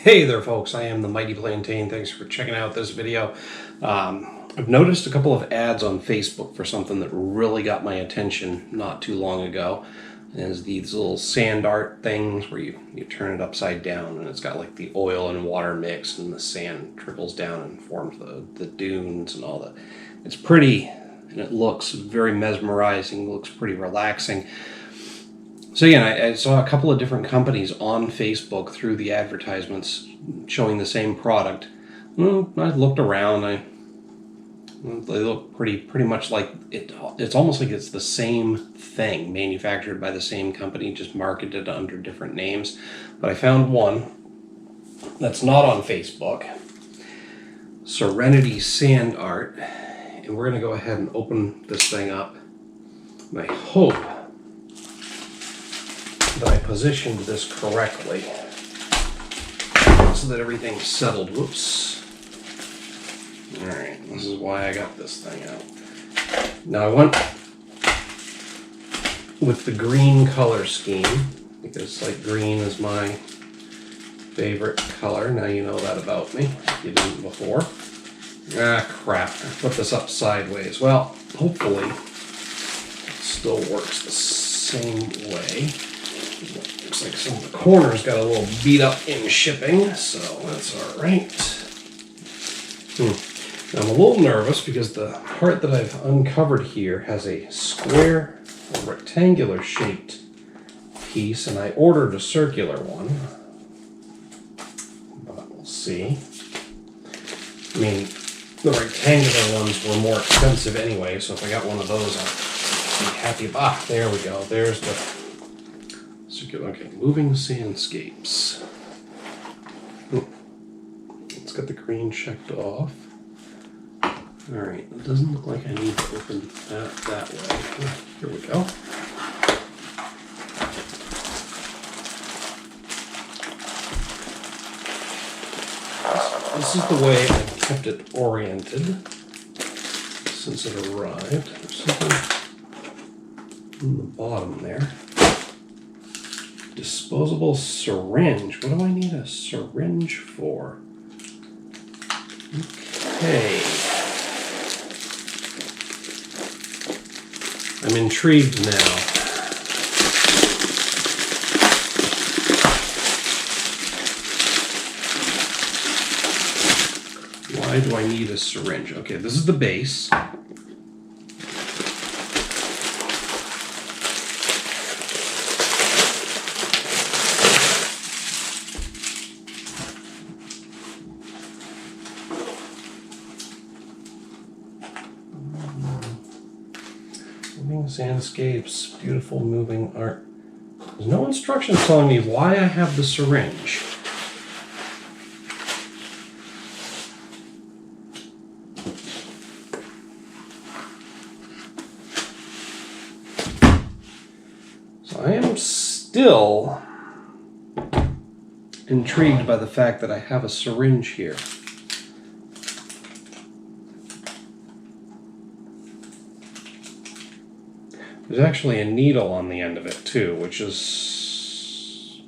Hey there folks, I am the Mighty Plantain. Thanks for checking out this video. I've noticed a couple of ads on Facebook for something that really got my attention not too long ago. There's these little sand art things where you turn it upside down and it's got like the oil and water mix and the sand trickles down and forms the dunes and all that. It's pretty and it looks very mesmerizing, looks pretty relaxing. So again, I saw a couple of different companies on Facebook through the advertisements showing the same product. Well, I looked around. They look pretty much like it. It's almost like it's the same thing, manufactured by the same company, just marketed under different names. But I found one that's not on Facebook. Serenity Sand Art, and we're going to go ahead and open this thing up. And I hope that I positioned this correctly so that everything's settled. Whoops. Alright, this is why I got this thing out. Now I went with the green color scheme because like green is my favorite color. Now you know that about me. You didn't before. Ah, crap. I put this up sideways. Well, hopefully it still works the same way. Looks like some of the corners got a little beat up in shipping, so that's alright. I'm a little nervous because the part that I've uncovered here has a square, rectangular shaped piece, and I ordered a circular one. But we'll see. I mean, the rectangular ones were more expensive anyway, so if I got one of those, I'll be happy. Ah, there we go. There's the circular. Okay, moving sandscapes. It's got the green checked off. Alright, it doesn't look like I need to open that way. Here we go. This is the way I kept it oriented since it arrived. There's something in the bottom there. Disposable syringe. What do I need a syringe for? Okay. I'm intrigued now. Why do I need a syringe? Okay, this is the base. Sandscapes, beautiful moving art. There's no instructions telling me why I have the syringe. So I am still intrigued by the fact that I have a syringe here. There's actually a needle on the end of it too, which is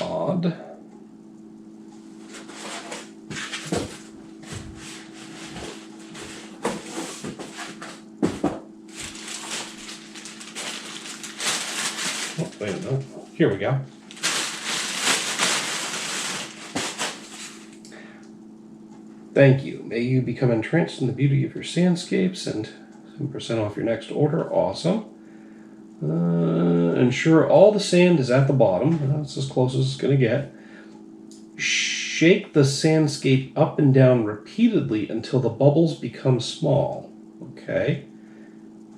odd. Oh, wait a minute. Here we go. Thank you. May you become entranced in the beauty of your sandscapes and 10% off your next order. Awesome. Ensure all the sand is at the bottom. That's as close as it's going to get. Shake the sandscape up and down repeatedly until the bubbles become small. Okay.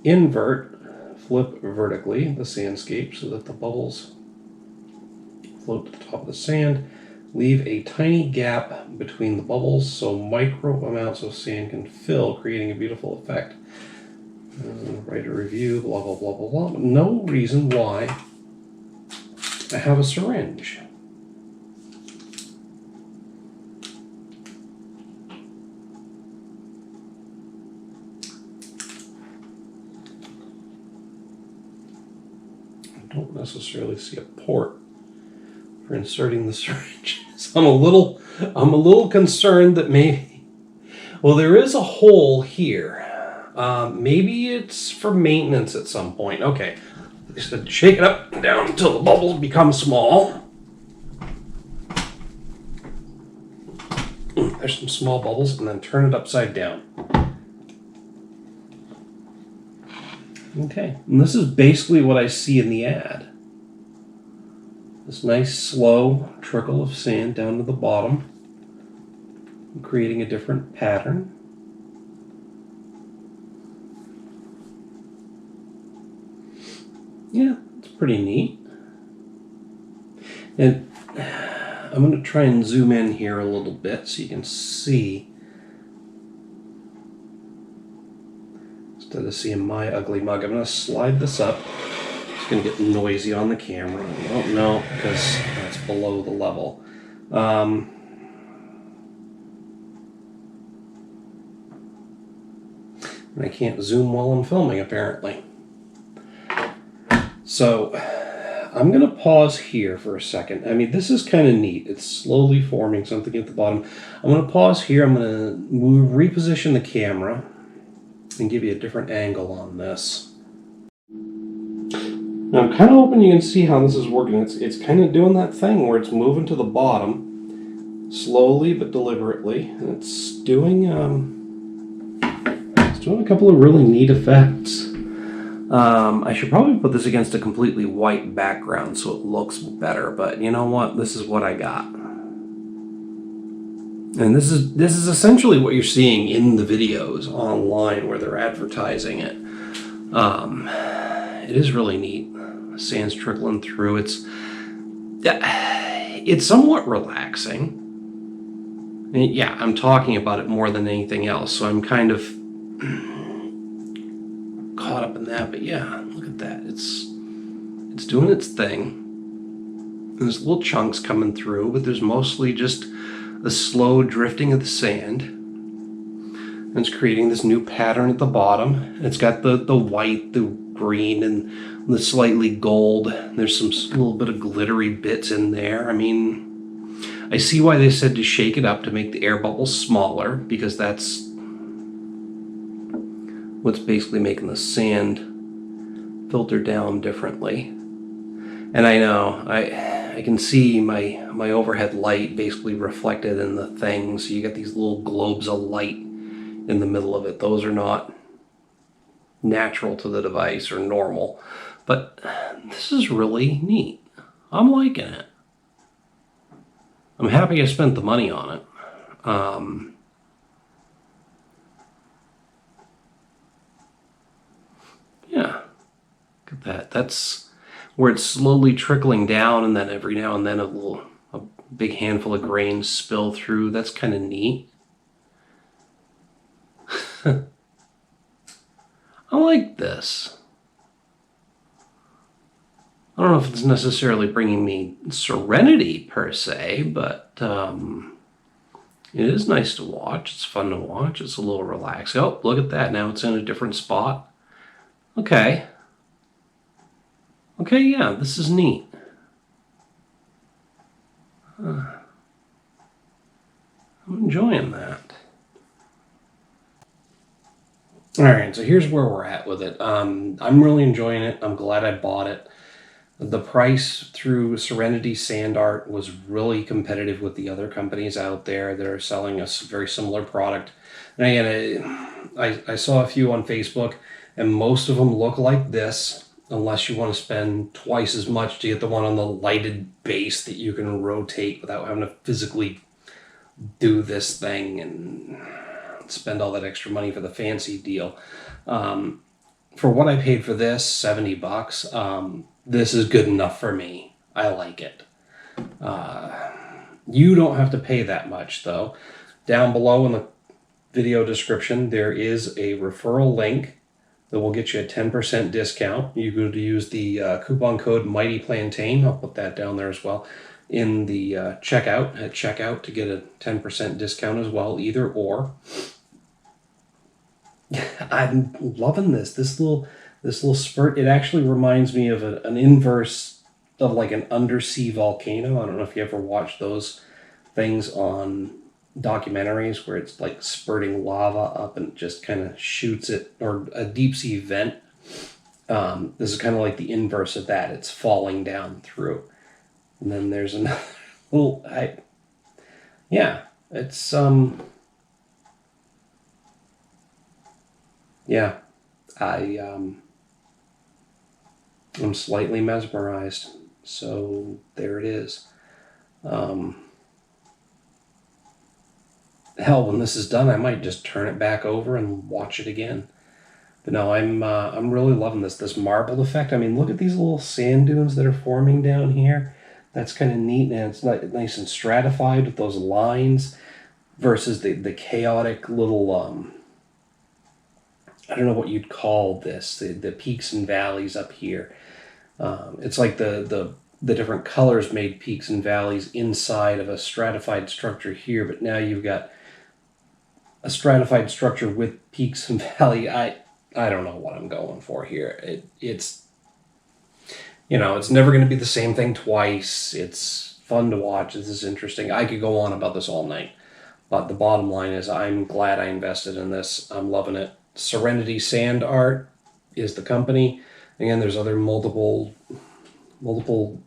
Flip vertically the sandscape so that the bubbles float to the top of the sand. Leave a tiny gap between the bubbles so micro amounts of sand can fill, creating a beautiful effect. Write a review, blah, blah, blah, blah, blah. No reason why I have a syringe. I don't necessarily see a port for inserting the syringe. So I'm a little concerned that maybe, well, there is a hole here. Maybe it's for maintenance at some point. Okay, just shake it up and down until the bubbles become small. There's some small bubbles, and then turn it upside down. Okay, and this is basically what I see in the ad. This nice slow trickle of sand down to the bottom, creating a different pattern. Yeah, it's pretty neat. And I'm going to try and zoom in here a little bit so you can see. Instead of seeing my ugly mug, I'm going to slide this up. It's going to get noisy on the camera. I don't know because that's below the level. And I can't zoom while I'm filming, apparently. So I'm going to pause here for a second. I mean, this is kind of neat. It's slowly forming something at the bottom. I'm going to pause here. I'm going to reposition the camera and give you a different angle on this. Now, I'm kind of hoping you can see how this is working. It's kind of doing that thing where it's moving to the bottom slowly but deliberately, and it's doing a couple of really neat effects. I should probably put this against a completely white background so it looks better, but you know what? This is what I got. And this is essentially what you're seeing in the videos online where they're advertising it. It is really neat. Sand's trickling through. It's somewhat relaxing. And yeah, I'm talking about it more than anything else, so I'm kind of caught up in that. But yeah, look at that. It's doing its thing. There's little chunks coming through, but there's mostly just the slow drifting of the sand. And it's creating this new pattern at the bottom. And it's got the white, the green, and the slightly gold. There's some little bit of glittery bits in there. I mean, I see why they said to shake it up to make the air bubbles smaller, because that's what's basically making the sand filter down differently. And I know, I can see my overhead light basically reflected in the thing, so you get these little globes of light in the middle of it. Those are not natural to the device or normal, but this is really neat. I'm liking it. I'm happy I spent the money on it. Yeah, look at that. That's where it's slowly trickling down, and then every now and then a big handful of grains spill through. That's kind of neat. I like this. I don't know if it's necessarily bringing me serenity per se, but it is nice to watch. It's fun to watch. It's a little relaxing. Oh, look at that. Now it's in a different spot. Okay. Okay, yeah, this is neat. I'm enjoying that. All right, so here's where we're at with it. I'm really enjoying it. I'm glad I bought it. The price through Serenity Sand Art was really competitive with the other companies out there that are selling a very similar product. And again, I saw a few on Facebook, and most of them look like this, unless you want to spend twice as much to get the one on the lighted base that you can rotate without having to physically do this thing and spend all that extra money for the fancy deal. For what I paid for this, $70, this is good enough for me. I like it. You don't have to pay that much, though. Down below in the video description, there is a referral link that will get you a 10% discount. You go to use the coupon code Mighty Plantain. I'll put that down there as well in the checkout to get a 10% discount as well, either or. I'm loving this little spurt. It actually reminds me of an inverse of like an undersea volcano. I don't know if you ever watched those things on documentaries where it's like spurting lava up and just kind of shoots it, or a deep sea vent. This is kind of like the inverse of that. It's falling down through. And then there's another little, yeah, it's, yeah, I'm slightly mesmerized. So there it is. Hell, when this is done, I might just turn it back over and watch it again. But no, I'm really loving this marbled effect. I mean, look at these little sand dunes that are forming down here. That's kind of neat, and it's nice and stratified with those lines versus the chaotic little I don't know what you'd call this, the peaks and valleys up here. It's like the different colors made peaks and valleys inside of a stratified structure here, but now you've got a stratified structure with peaks and valley. I don't know what I'm going for here. It's it's never going to be the same thing twice. It's fun to watch. This is interesting. I could go on about this all night, but the bottom line is I'm glad I invested in this. I'm loving it. Serenity Sand Art is the company. Again, there's other multiple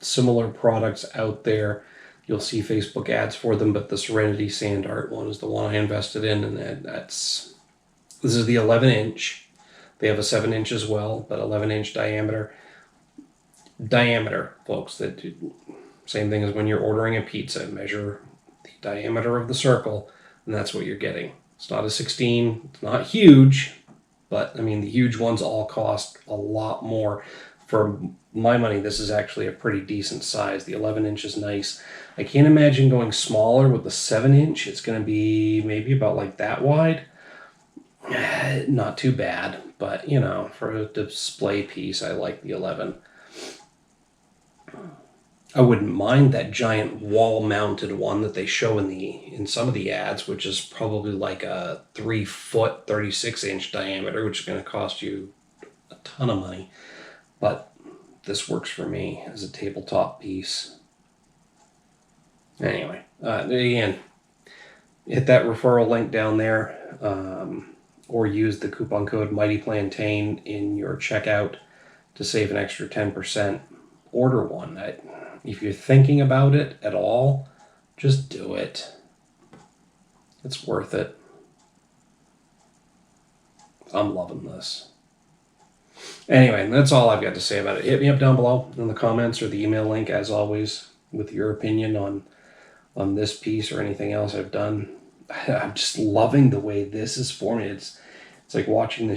similar products out there. You'll see Facebook ads for them, but the Serenity Sand Art one is the one I invested in, and this is the 11-inch. They have a 7-inch as well, but 11-inch diameter. Diameter, folks. That same thing as when you're ordering a pizza. Measure the diameter of the circle, and that's what you're getting. It's not a 16. It's not huge, but I mean the huge ones all cost a lot more. For my money, this is actually a pretty decent size. The 11-inch is nice. I can't imagine going smaller with the 7-inch. It's going to be maybe about like that wide. Not too bad, but for a display piece, I like the 11. I wouldn't mind that giant wall-mounted one that they show in some of the ads, which is probably like a 3-foot, 36-inch diameter, which is going to cost you a ton of money. But this works for me as a tabletop piece. Anyway, again, hit that referral link down there, or use the coupon code Mighty Plantain in your checkout to save an extra 10%. Order one. If you're thinking about it at all, just do it. It's worth it. I'm loving this. Anyway, that's all I've got to say about it. Hit me up down below in the comments or the email link, as always, with your opinion on this piece or anything else I've done. I'm just loving the way this is forming. It's like watching the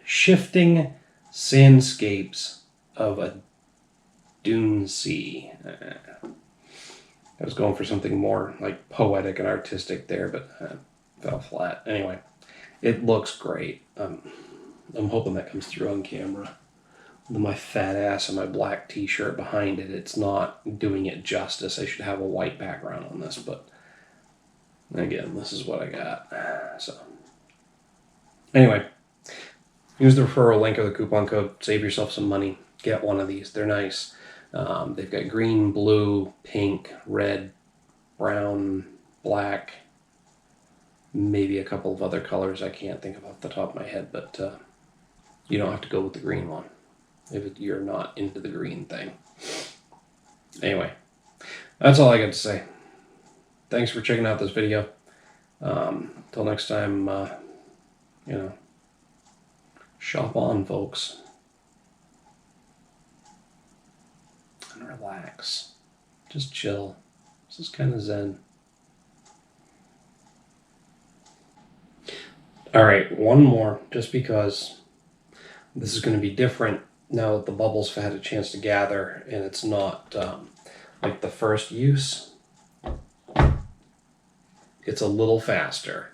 shifting sandscapes of a dune sea. I was going for something more like poetic and artistic there, but fell flat. Anyway, it looks great. I'm hoping that comes through on camera. With my fat ass and my black t-shirt behind it, it's not doing it justice. I should have a white background on this, but again, this is what I got. So anyway, use the referral link or the coupon code. Save yourself some money. Get one of these. They're nice. They've got green, blue, pink, red, brown, black, maybe a couple of other colors I can't think of off the top of my head, but you don't have to go with the green one if you're not into the green thing. Anyway, that's all I got to say. Thanks for checking out this video. Till next time, shop on, folks. And relax. Just chill. This is kind of zen. All right, one more, just because this is going to be different now that the bubbles have had a chance to gather, and it's not like the first use. It's a little faster.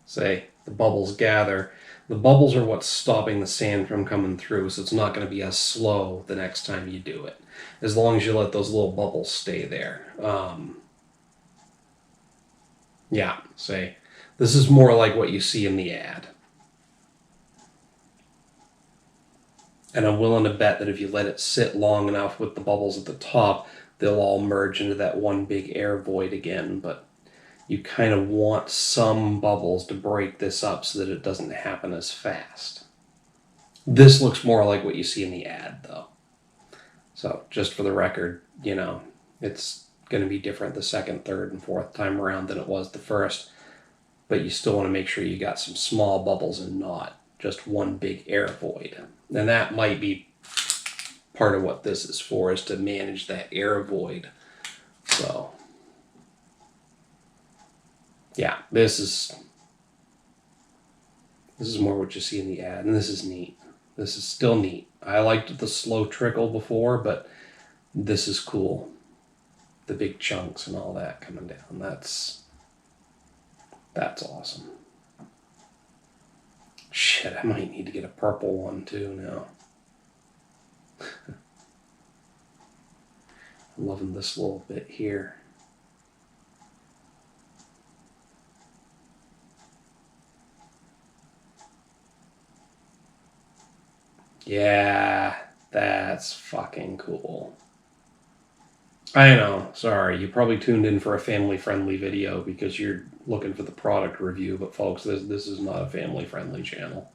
Say, the bubbles gather. The bubbles are what's stopping the sand from coming through, so it's not going to be as slow the next time you do it, as long as you let those little bubbles stay there. Yeah, say, this is more like what you see in the ad. And I'm willing to bet that if you let it sit long enough with the bubbles at the top, they'll all merge into that one big air void again. But you kind of want some bubbles to break this up so that it doesn't happen as fast. This looks more like what you see in the ad, though. So just for the record, you know, it's going to be different the second, third, and fourth time around than it was the first. But you still want to make sure you got some small bubbles and not just one big air void. And that might be part of what this is for, is to manage that air void. So yeah, this is more what you see in the ad, and this is neat. This is still neat. I liked the slow trickle before, but this is cool. The big chunks and all that coming down. That's awesome. Shit, I might need to get a purple one too now. I'm loving this little bit here. Yeah, that's fucking cool. I know, sorry, you probably tuned in for a family-friendly video because you're looking for the product review, but folks, this is not a family-friendly channel.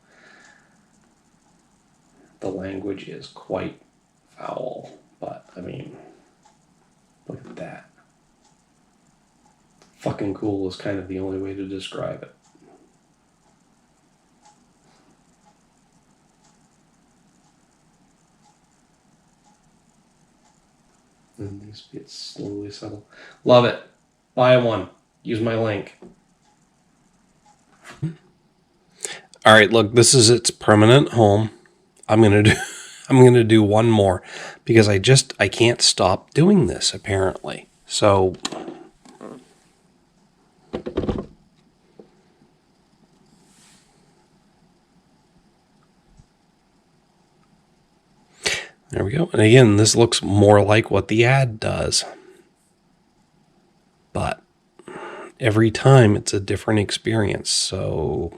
The language is quite foul, but, I mean, look at that. Fucking cool is kind of the only way to describe it. And these bits slowly settle. Love it. Buy one. Use my link. All right, look, this is its permanent home. I'm gonna do one more because I can't stop doing this apparently. So there we go. And again, this looks more like what the ad does. But every time it's a different experience. So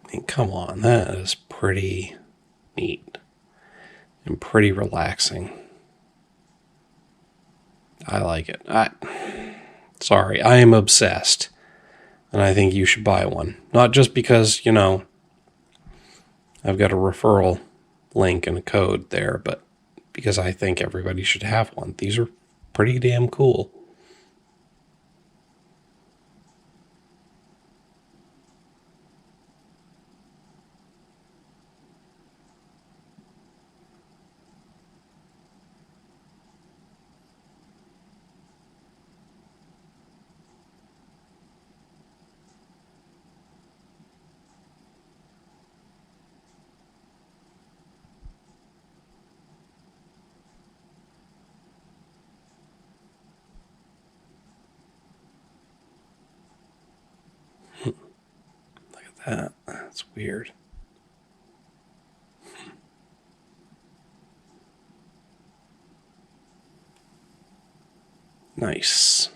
I mean, come on, that is pretty neat and pretty relaxing. I like it. Sorry, I am obsessed. And I think you should buy one. Not just because, you know, I've got a referral link and a code there, but because I think everybody should have one. These are pretty damn cool. Look at that. That's weird. Nice.